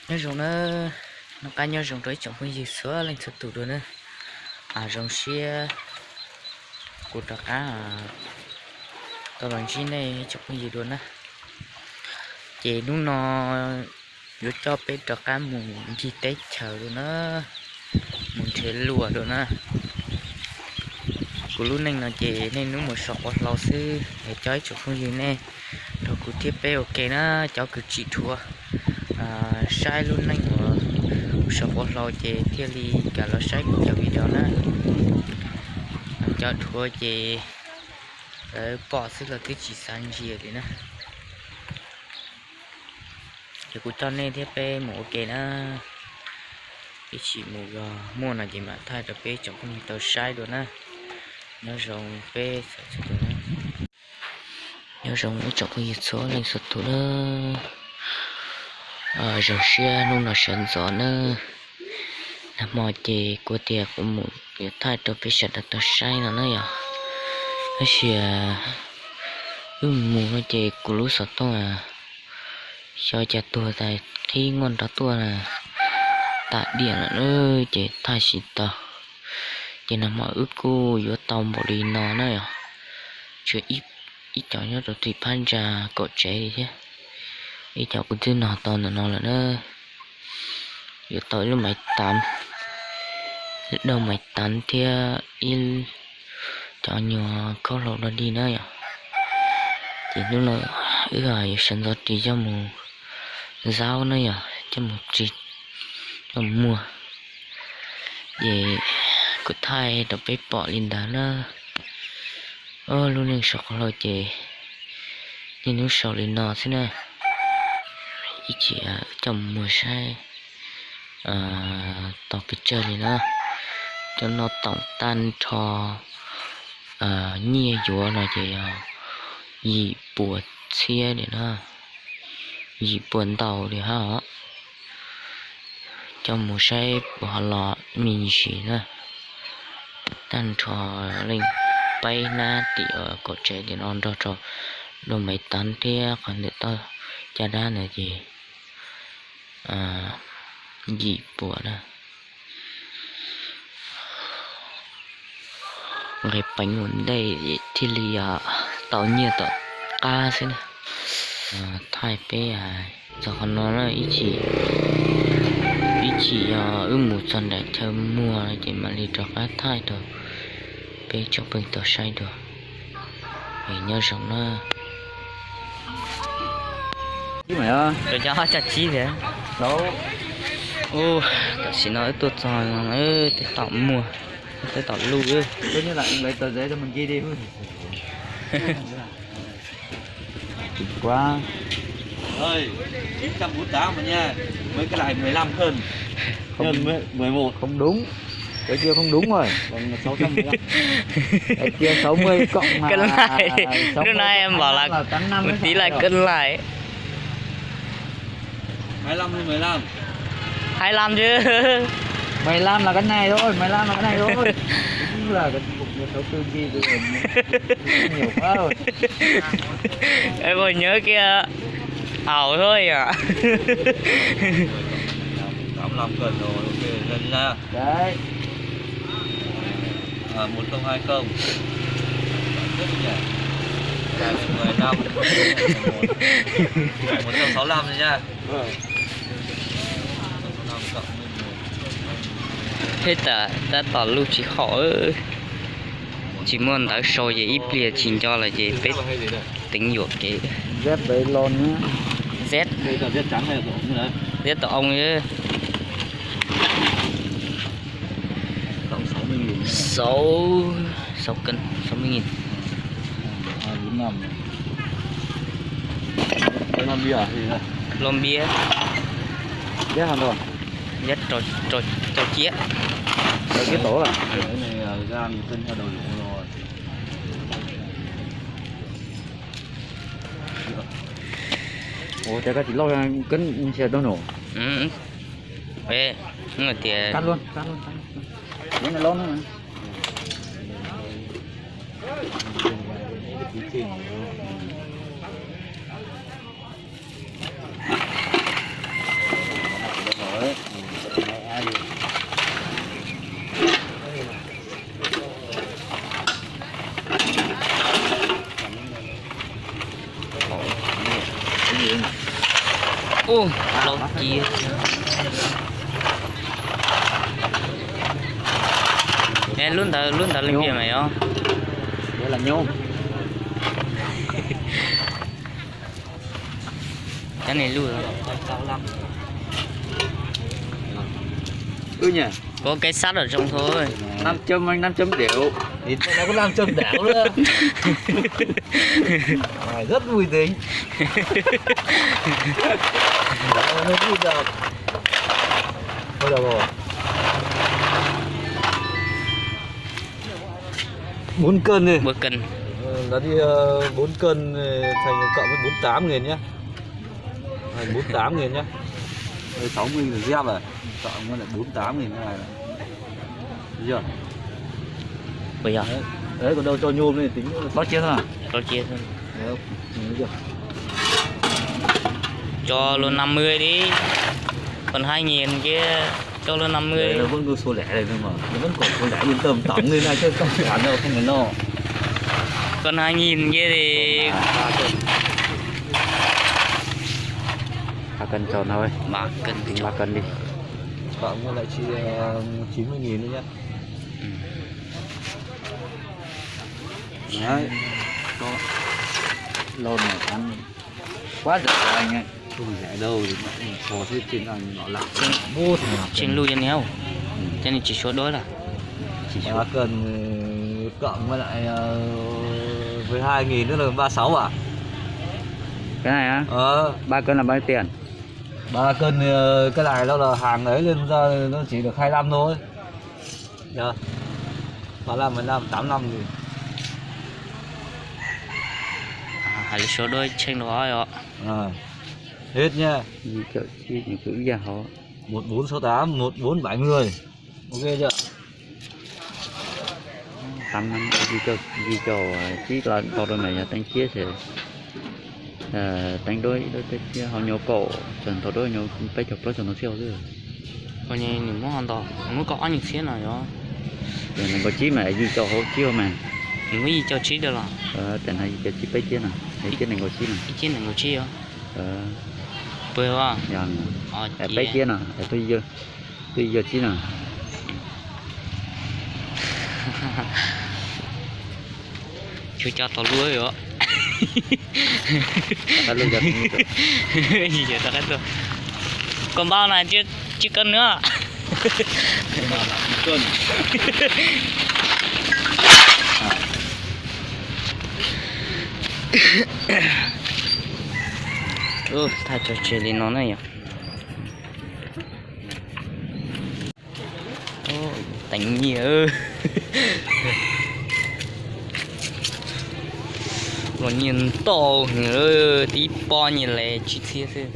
nhớ rồng nó cá nhớ rồng tới chồng không gì sữa lên thực tụ được nữa rồng xia của trà cá tao làm chi này chồng không gì được nữa chị lúc nó vô cho bé trà cá mùng chi tết chờ được nữa mùng chế lùa được nữa của lúc này là chị nên lúc một sọt vào lò sư để cho chồng không gì nè rồi cụ tiếp bé ok nó cho cứ chị thua sai luôn này của sập vào lò chị theo đi cả lò sai của cho video nó cho thua chị bỏ sức là cái chỉ san gì đấy nè thì cũng cho nên thế bé một ok nó cái chỉ một mua là gì mà thay được bé chẳng có tàu sai được nè nó rồng bé nhớ rồng nó chẳng có gì số lên sụt tụi nó rồng xe luôn là sẵn gió nữa là mọi chị của tiệc của một cái thay tôi phải sạch được sai nó nữa nó xe mù nó chị của lũ sọt tôi cho chặt tua tại khi ngon đó tua là tại điện là ơi chị thay xịt tao chị nằm mọi ước cô vô tàu bỏ đi nó nữa chưa ít cho nhớ được thì pan ra cột trẻ đi chứ ít cho cũng thứ nào to nó là nó giờ tới lúc mày tắm đâu mày tắm thì in cho nhiều câu lộc nó đi nữa thì lúc nào rồi sân gió thì cho một dao nữa cho một chỉ cho mua về cứ thay đập bếp bỏ lên đá nó luôn nên sọc lo chè nhưng nếu sọc lên nọ thế này ít chỉ trồng mùa sai tao phải chơi này nó cho nó tổng tan cho nhia dúa là chỉ gì buồn xe để nó gì buồn tàu để hả trong mùa say bỏ lọ mình chỉ nè tan cho lên bay na thì ở cột trẻ thì non đó cho đồ máy tán thì còn để tôi cha đa này gì gì bùa nè cái bánh nguồn đây thì lì tàu nhiều tàu ca xin thay bé giờ còn nó là ý chỉ một tuần để theo mua thì mà đi cho cá thay được bé cho bình tàu say được để nhớ sống nó chứ mày ơi rồi cho chặt chi thế đâu ô ta xin nói tôi rồi nó để tao mua để tao lưu ơi tất nhiên là anh lấy tờ giấy cho mình ghi đi quá ơi 948 mà nha mấy cái này 15 cân nhân 11 không đúng cái kia không đúng rồi còn 615 cái kia 60 cộng cân lại lúc nay em bảo là một tí lại cân lại 25 hay 15 25 chứ 15 là cái này thôi 15 là cái này thôi cũng là cái cục 164 ghi từ nhiều quá rồi em còn nhớ kia ảo thôi 85 cân rồi ok lên ra đấy 1020 rất nhỉ 15 165 rồi nha 165 cộng 11 hết ta tỏ lưu chỉ khó chỉ muốn đã sâu về ít bia chính cho là gì biết tính dụ cái dép đấy lon nhá Z đây là dép trắng hay là rộng nữa Z tổ ông chứ cộng 60.000 6 cân 60.000 45 đây là bia thì lon bia dép hoàn toàn Z trò chía đấy cái tổ là cái này gan cân theo đầu đủ rồi ủa chắc chỉ lo cân xe đâu nổ ê người tiền cắt luôn cái này lon nữa mà ô lâu chia nè luôn ta lên kia mày không đây là nhôm. cái này luôn Ừ nhỉ. có cái sắt ở trong thôi. 500 anh 500 điệu. Thì nó có 500 đảo nữa. Rất vui tính. Nó vui được. Thôi được rồi. 4 cân đi. 4 cân. Nó đi 4 cân thành cộng với 48.000 nhá. Thành 48.000 nhá. Đây 60 là dép rồi. Cộng với lại 48.000 cái này. Được chưa? Bây giờ Đấy còn đâu cho nhôm này tính Bác chia thôi à? tôi chia thôi. Đấy, được chưa? Cho luôn 50 đi. Còn 2.000 kia cho luôn 50. Đấy, nó vẫn cứ số lẻ này thôi mà. Nó vẫn còn số lẻ yên tâm tổng lên này chứ không phải đâu, không phải lo. Còn 2.000 kia thì 3 cân tròn thôi. 3 cân Tính cho. 3 cân đi. Cộng với lại chi 90.000 nữa nhá. Đấy. Có Lôn này ăn quá rẻ rồi anh ơi. không rẻ đâu thì so với trên này nó lặng Vô thì nào. Trên lưu cho nhau. Cho nên chỉ số đó là Chỉ số 3 cân cộng với lại với 2.000 nữa là 36 à? cái này á. 3 cân là bao nhiêu tiền? 3 cân cái này nó là hàng ấy lên ra nó chỉ được 25 thôi. Nhờ. 35, 15, 85 gì. hai số đôi trên đó rồi. Hết nha. Như kiểu chi những cữ giờ họ 1468, 1470. Ok chưa? 8 năm gì cho chỉ là tao đôi này đánh chia sẽ đánh đôi chia họ nhau cổ chuẩn tao đôi nhau phải chụp đôi chuẩn nó siêu rồi. Coi như những món ăn to, muốn có những xí nào đó. Rồi mình có chí mà gì cho họ chiêu mà. Những cái gì cho trí được là. Tên hay cho chí phải chia nào. Hay chia này có chí nào. Cái chiến này người chi không? Bơi không? Dần. Ờ, Phải chia nào. Tôi giờ chí nào. Chưa cho tao lúa rồi. Ta luôn giờ Gì vậy tao hết rồi. Còn bao này chưa cân nữa. Cân. Thay cho chơi lên nó này nhỉ. Đánh nhiều. Nó nhìn to nữa tí po nhìn lại chi tiết thôi.